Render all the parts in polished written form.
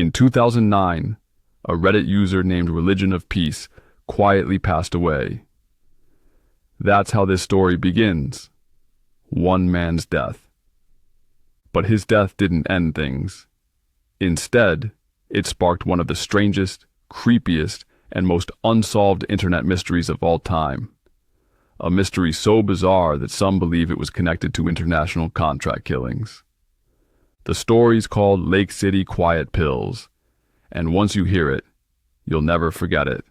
In 2009, a Reddit user named Religion of Peace quietly passed away. That's how this story begins. One man's death. But his death didn't end things. Instead, it sparked one of the strangest, creepiest, and most unsolved internet mysteries of all time. A mystery so bizarre that some believe it was connected to international contract killings. The story's called Lake City Quiet Pills, and once you hear it, you'll never forget it.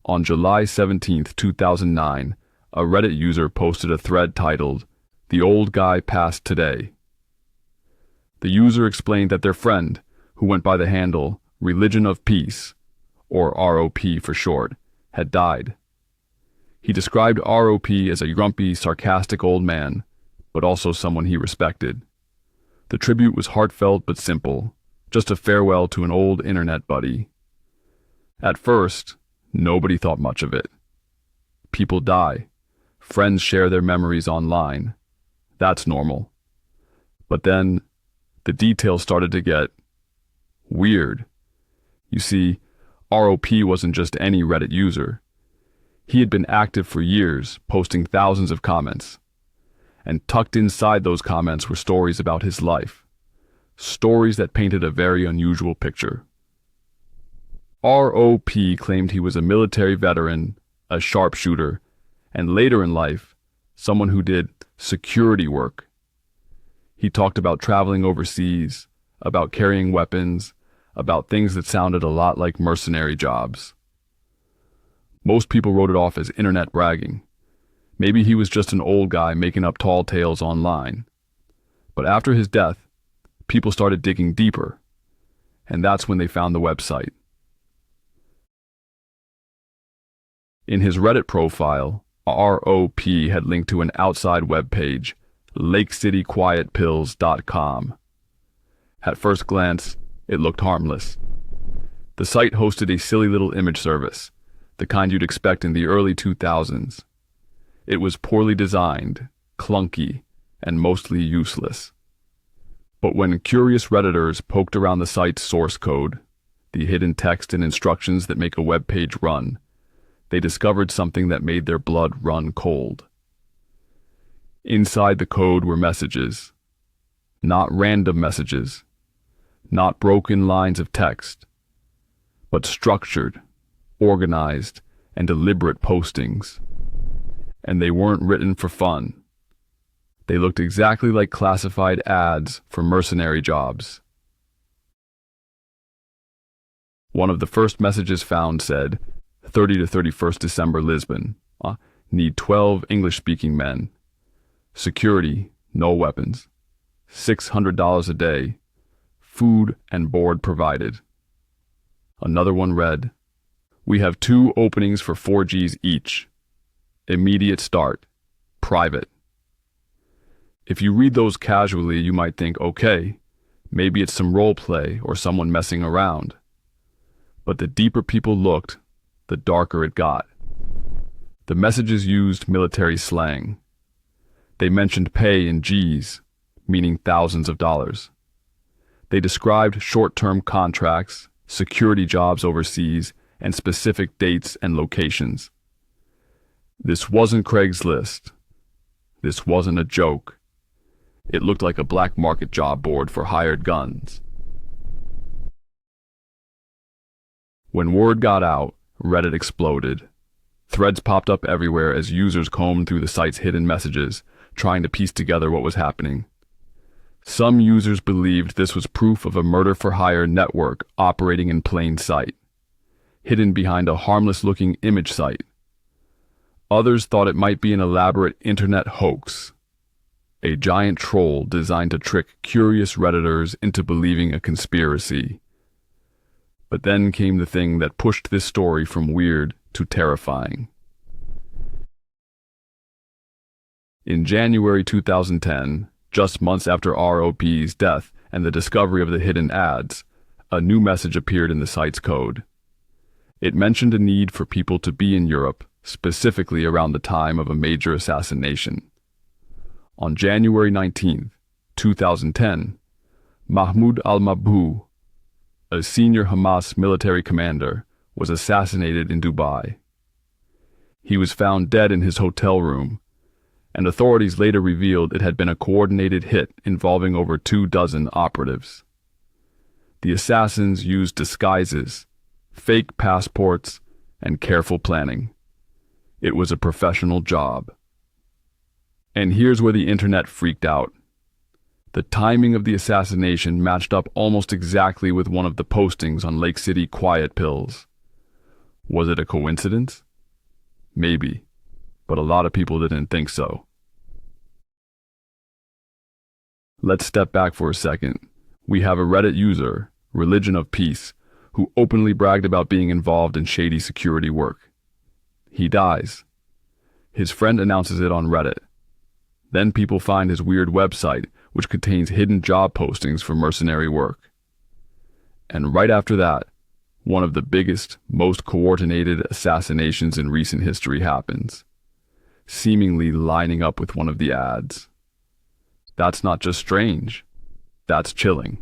On July 17, 2009, a Reddit user posted a thread titled, "The Old Guy Passed Today." The user explained that their friend, who went by the handle Religion of Peace, or ROP for short, had died. He described ROP as a grumpy, sarcastic old man, but also someone he respected. The tribute was heartfelt but simple, just a farewell to an old internet buddy. At first, nobody thought much of it. People die. Friends share their memories online. That's normal. But then, the details started to get weird. You see, ROP wasn't just any Reddit user. He had been active for years, posting thousands of comments. And tucked inside those comments were stories about his life. Stories that painted a very unusual picture. ROP claimed he was a military veteran, a sharpshooter, and later in life, someone who did security work. He talked about traveling overseas, about carrying weapons, about things that sounded a lot like mercenary jobs. Most people wrote it off as internet bragging. Maybe he was just an old guy making up tall tales online. But after his death, people started digging deeper, and that's when they found the website. In his Reddit profile, ROP had linked to an outside web page, lakecityquietpills.com. At first glance, it looked harmless. The site hosted a silly little image service, the kind you'd expect in the early 2000s. It was poorly designed, clunky, and mostly useless. But when curious Redditors poked around the site's source code, the hidden text and instructions that make a web page run, they discovered something that made their blood run cold. Inside the code were messages. Not random messages. Not broken lines of text. But structured, organized, and deliberate postings. And they weren't written for fun. They looked exactly like classified ads for mercenary jobs. One of the first messages found said, 30 to 31st December Lisbon. Need 12 English-speaking men. Security, no weapons. $600 a day. Food and board provided. Another one read, we have 2 openings for 4Gs each. Immediate start. Private. If you read those casually, you might think, okay, maybe it's some role play or someone messing around. But the deeper people looked, the darker it got. The messages used military slang. They mentioned pay in Gs, meaning thousands of dollars. They described short-term contracts, security jobs overseas, and specific dates and locations. This wasn't Craigslist. This wasn't a joke. It looked like a black market job board for hired guns. When word got out, Reddit exploded. Threads popped up everywhere as users combed through the site's hidden messages, trying to piece together what was happening. Some users believed this was proof of a murder-for-hire network operating in plain sight, hidden behind a harmless-looking image site. Others thought it might be an elaborate internet hoax, a giant troll designed to trick curious Redditors into believing a conspiracy. But then came the thing that pushed this story from weird to terrifying. In January 2010, just months after ROP's death and the discovery of the hidden ads, a new message appeared in the site's code. It mentioned a need for people to be in Europe, specifically around the time of a major assassination. On January 19, 2010, Mahmoud al-Mabhouh, a senior Hamas military commander, was assassinated in Dubai. He was found dead in his hotel room, and authorities later revealed it had been a coordinated hit involving over 24 operatives. The assassins used disguises, fake passports, and careful planning. It was a professional job. And here's where the internet freaked out. The timing of the assassination matched up almost exactly with one of the postings on Lake City Quiet Pills. Was it a coincidence? Maybe, but a lot of people didn't think so. Let's step back for a second. We have a Reddit user, Religion of Peace, who openly bragged about being involved in shady security work. He dies. His friend announces it on Reddit. Then people find his weird website, which contains hidden job postings for mercenary work. And right after that, one of the biggest, most coordinated assassinations in recent history happens, seemingly lining up with one of the ads. That's not just strange, that's chilling.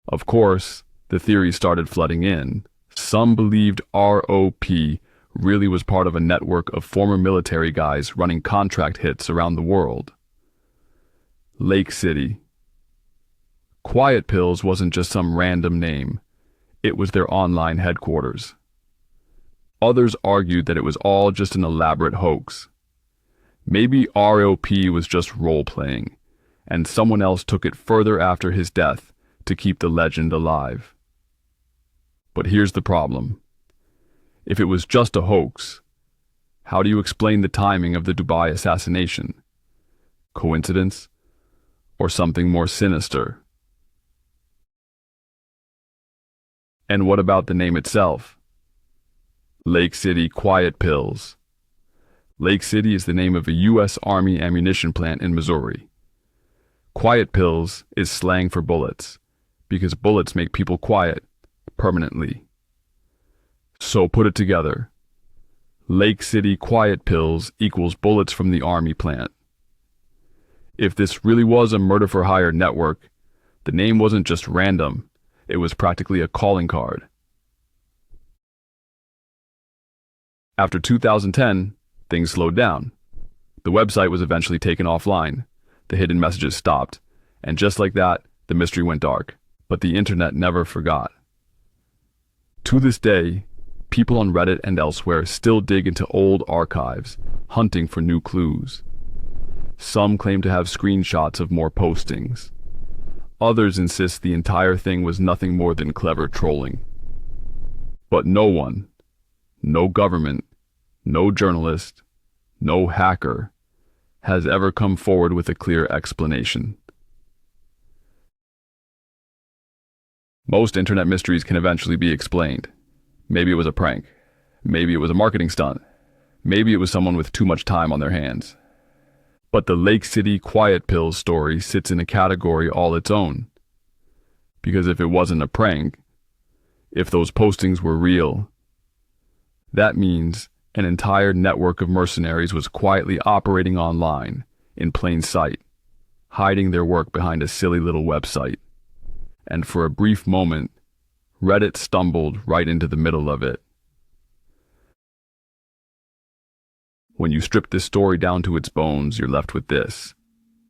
Of course, the theories started flooding in. Some believed ROP really was part of a network of former military guys running contract hits around the world. Lake City. Quiet Pills wasn't just some random name. It was their online headquarters. Others argued that it was all just an elaborate hoax. Maybe ROP was just role-playing, and someone else took it further after his death to keep the legend alive. But here's the problem. If it was just a hoax, how do you explain the timing of the Dubai assassination? Coincidence? Or something more sinister? And what about the name itself? Lake City Quiet Pills. Lake City is the name of a U.S. Army ammunition plant in Missouri. Quiet Pills is slang for bullets, because bullets make people quiet permanently. So put it together. Lake City Quiet Pills equals bullets from the Army plant. If this really was a murder-for-hire network, the name wasn't just random, it was practically a calling card. After 2010, things slowed down. The website was eventually taken offline, the hidden messages stopped, and just like that, the mystery went dark. But the internet never forgot. To this day, people on Reddit and elsewhere still dig into old archives, hunting for new clues. Some claim to have screenshots of more postings. Others insist the entire thing was nothing more than clever trolling. But no one, no government, no journalist, no hacker, has ever come forward with a clear explanation. Most internet mysteries can eventually be explained. Maybe it was a prank. Maybe it was a marketing stunt. Maybe it was someone with too much time on their hands. But the Lake City Quiet Pills story sits in a category all its own. Because if it wasn't a prank, if those postings were real, that means an entire network of mercenaries was quietly operating online, in plain sight, hiding their work behind a silly little website. And for a brief moment, Reddit stumbled right into the middle of it. When you strip this story down to its bones, you're left with this.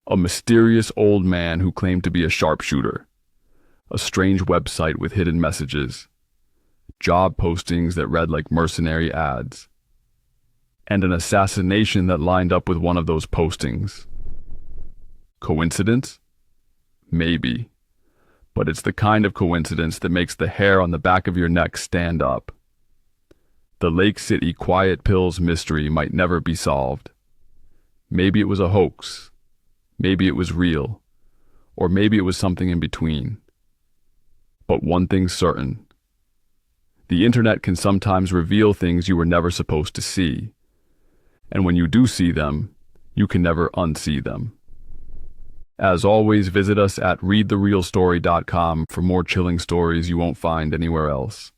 A mysterious old man who claimed to be a sharpshooter. A strange website with hidden messages. Job postings that read like mercenary ads. And an assassination that lined up with one of those postings. Coincidence? Maybe. But it's the kind of coincidence that makes the hair on the back of your neck stand up. The Lake City Quiet Pills mystery might never be solved. Maybe it was a hoax. Maybe it was real. Or maybe it was something in between. But one thing's certain. The internet can sometimes reveal things you were never supposed to see. And when you do see them, you can never unsee them. As always, visit us at readtherealstory.com for more chilling stories you won't find anywhere else.